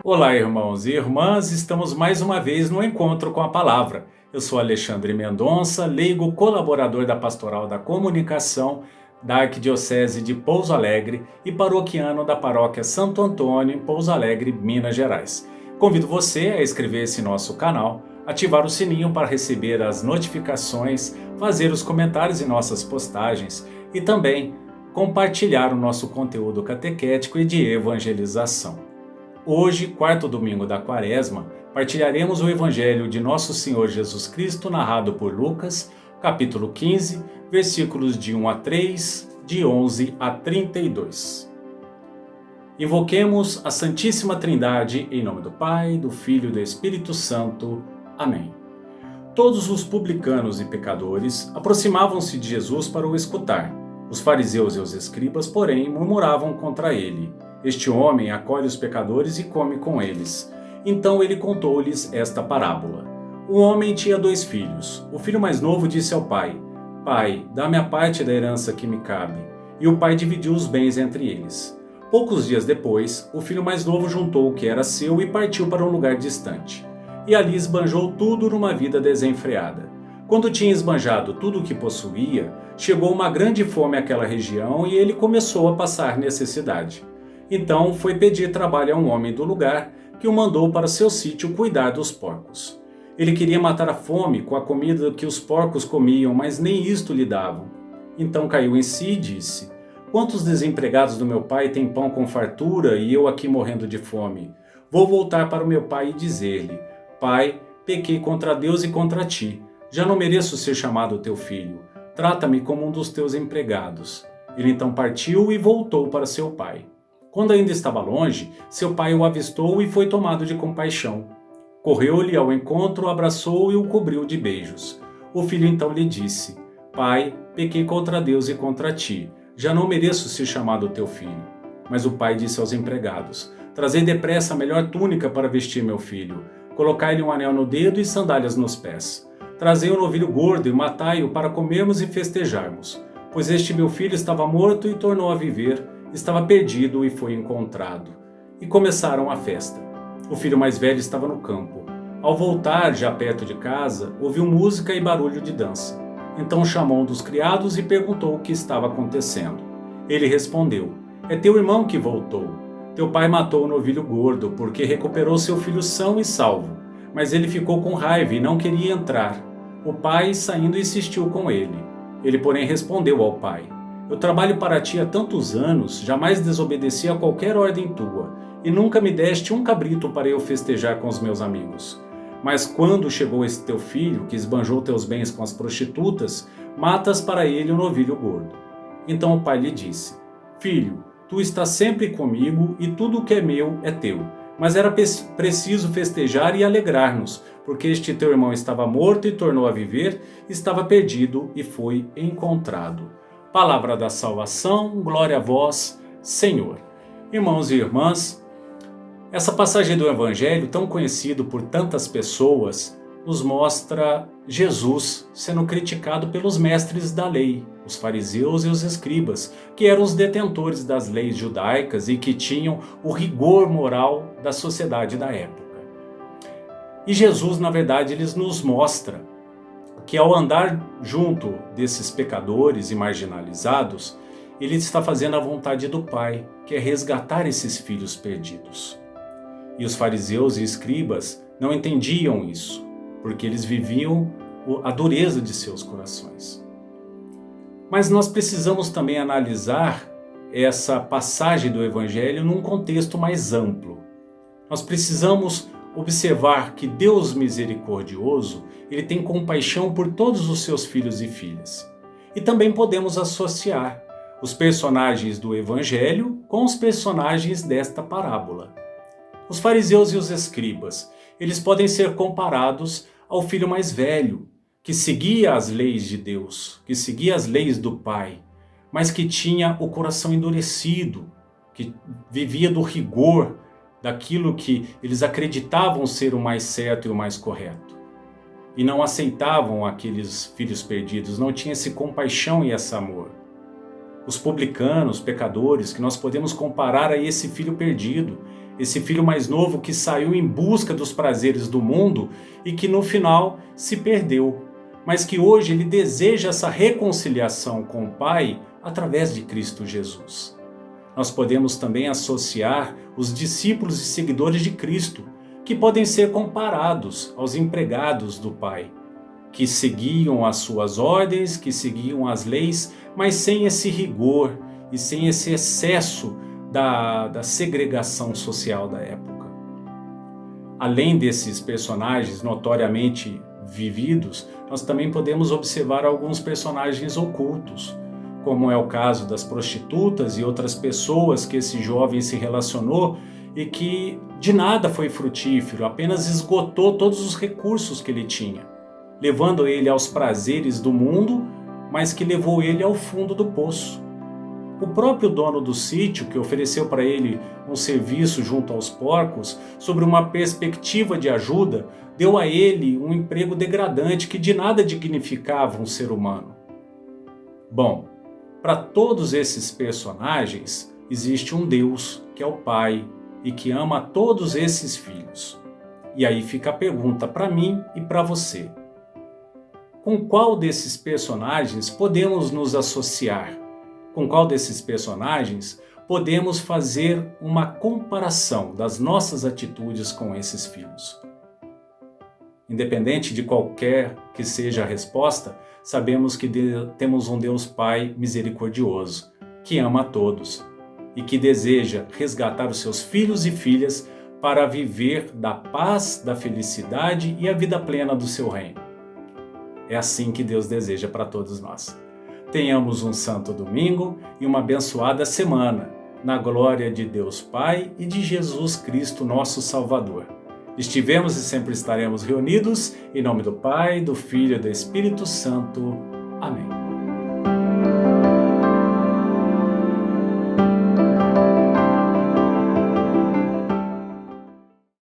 Olá, irmãos e irmãs, estamos mais uma vez no Encontro com a Palavra. Eu sou Alexandre Mendonça, leigo colaborador da Pastoral da Comunicação da Arquidiocese de Pouso Alegre e paroquiano da Paróquia Santo Antônio, em Pouso Alegre, Minas Gerais. Convido você a inscrever-se em nosso canal, ativar o sininho para receber as notificações, fazer os comentários em nossas postagens e também compartilhar o nosso conteúdo catequético e de evangelização. Hoje, quarto domingo da Quaresma, partilharemos o Evangelho de Nosso Senhor Jesus Cristo narrado por Lucas, capítulo 15, versículos de 1 a 3, de 11 a 32. Invoquemos a Santíssima Trindade em nome do Pai, do Filho e do Espírito Santo. Amém. Todos os publicanos e pecadores aproximavam-se de Jesus para o escutar. Os fariseus e os escribas, porém, murmuravam contra ele. Este homem acolhe os pecadores e come com eles. Então ele contou-lhes esta parábola. Um homem tinha 2 filhos. O filho mais novo disse ao pai: Pai, dá-me a parte da herança que me cabe. E o pai dividiu os bens entre eles. Poucos dias depois, o filho mais novo juntou o que era seu e partiu para um lugar distante. E ali esbanjou tudo numa vida desenfreada. Quando tinha esbanjado tudo o que possuía, chegou uma grande fome àquela região e ele começou a passar necessidade. Então foi pedir trabalho a um homem do lugar, que o mandou para seu sítio cuidar dos porcos. Ele queria matar a fome com a comida que os porcos comiam, mas nem isto lhe davam. Então caiu em si e disse: Quantos desempregados do meu pai têm pão com fartura e eu aqui morrendo de fome? Vou voltar para o meu pai e dizer-lhe: Pai, pequei contra Deus e contra ti. Já não mereço ser chamado teu filho. Trata-me como um dos teus empregados. Ele então partiu e voltou para seu pai. Quando ainda estava longe, seu pai o avistou e foi tomado de compaixão. Correu-lhe ao encontro, abraçou-o e o cobriu de beijos. O filho então lhe disse: Pai, pequei contra Deus e contra ti. Já não mereço ser chamado teu filho. Mas o pai disse aos empregados: Trazei depressa a melhor túnica para vestir meu filho. Colocai-lhe um anel no dedo e sandálias nos pés. Trazei um novilho gordo e matai-o para comermos e festejarmos. Pois este meu filho estava morto e tornou a viver, estava perdido e foi encontrado. E começaram a festa. O filho mais velho estava no campo. Ao voltar, já perto de casa, ouviu música e barulho de dança. Então chamou um dos criados e perguntou o que estava acontecendo. Ele respondeu: É teu irmão que voltou. Teu pai matou o novilho gordo, porque recuperou seu filho são e salvo. Mas ele ficou com raiva e não queria entrar. O pai, saindo, insistiu com ele. Ele, porém, respondeu ao pai: Eu trabalho para ti há tantos anos, jamais desobedeci a qualquer ordem tua, e nunca me deste um cabrito para eu festejar com os meus amigos. Mas quando chegou esse teu filho, que esbanjou teus bens com as prostitutas, matas para ele o novilho gordo. Então o pai lhe disse: Filho, tu estás sempre comigo e tudo o que é meu é teu. Mas era preciso festejar e alegrar-nos, porque este teu irmão estava morto e tornou a viver, estava perdido e foi encontrado. Palavra da salvação, glória a vós, Senhor. Irmãos e irmãs, essa passagem do Evangelho, tão conhecido por tantas pessoas, nos mostra Jesus sendo criticado pelos mestres da lei, os fariseus e os escribas, que eram os detentores das leis judaicas e que tinham o rigor moral da sociedade da época. E Jesus, na verdade, ele nos mostra que ao andar junto desses pecadores e marginalizados, ele está fazendo a vontade do Pai, que é resgatar esses filhos perdidos. E os fariseus e escribas não entendiam isso, porque eles viviam a dureza de seus corações. Mas nós precisamos também analisar essa passagem do Evangelho num contexto mais amplo. Nós precisamos observar que Deus misericordioso, ele tem compaixão por todos os seus filhos e filhas. E também podemos associar os personagens do Evangelho com os personagens desta parábola. Os fariseus e os escribas, eles podem ser comparados ao filho mais velho, que seguia as leis de Deus, que seguia as leis do Pai, mas que tinha o coração endurecido, que vivia do rigor daquilo que eles acreditavam ser o mais certo e o mais correto. E não aceitavam aqueles filhos perdidos, não tinha esse compaixão e esse amor. Os publicanos, pecadores, que nós podemos comparar a esse filho perdido, esse filho mais novo que saiu em busca dos prazeres do mundo e que no final se perdeu, mas que hoje ele deseja essa reconciliação com o Pai através de Cristo Jesus. Nós podemos também associar os discípulos e seguidores de Cristo, que podem ser comparados aos empregados do Pai, que seguiam as suas ordens, que seguiam as leis, mas sem esse rigor e sem esse excesso da segregação social da época. Além desses personagens notoriamente vividos, nós também podemos observar alguns personagens ocultos, como é o caso das prostitutas e outras pessoas que esse jovem se relacionou e que de nada foi frutífero, apenas esgotou todos os recursos que ele tinha, levando ele aos prazeres do mundo, mas que levou ele ao fundo do poço. O próprio dono do sítio, que ofereceu para ele um serviço junto aos porcos, sobre uma perspectiva de ajuda, deu a ele um emprego degradante que de nada dignificava um ser humano. Bom, para todos esses personagens, existe um Deus, que é o Pai, e que ama a todos esses filhos. E aí fica a pergunta para mim e para você. Com qual desses personagens podemos nos associar? Com qual desses personagens podemos fazer uma comparação das nossas atitudes com esses filhos? Independente de qualquer que seja a resposta, sabemos que temos um Deus Pai misericordioso, que ama a todos e que deseja resgatar os seus filhos e filhas para viver da paz, da felicidade e a vida plena do seu reino. É assim que Deus deseja para todos nós. Tenhamos um santo domingo e uma abençoada semana, na glória de Deus Pai e de Jesus Cristo, nosso Salvador. Estivemos e sempre estaremos reunidos, em nome do Pai, do Filho e do Espírito Santo. Amém.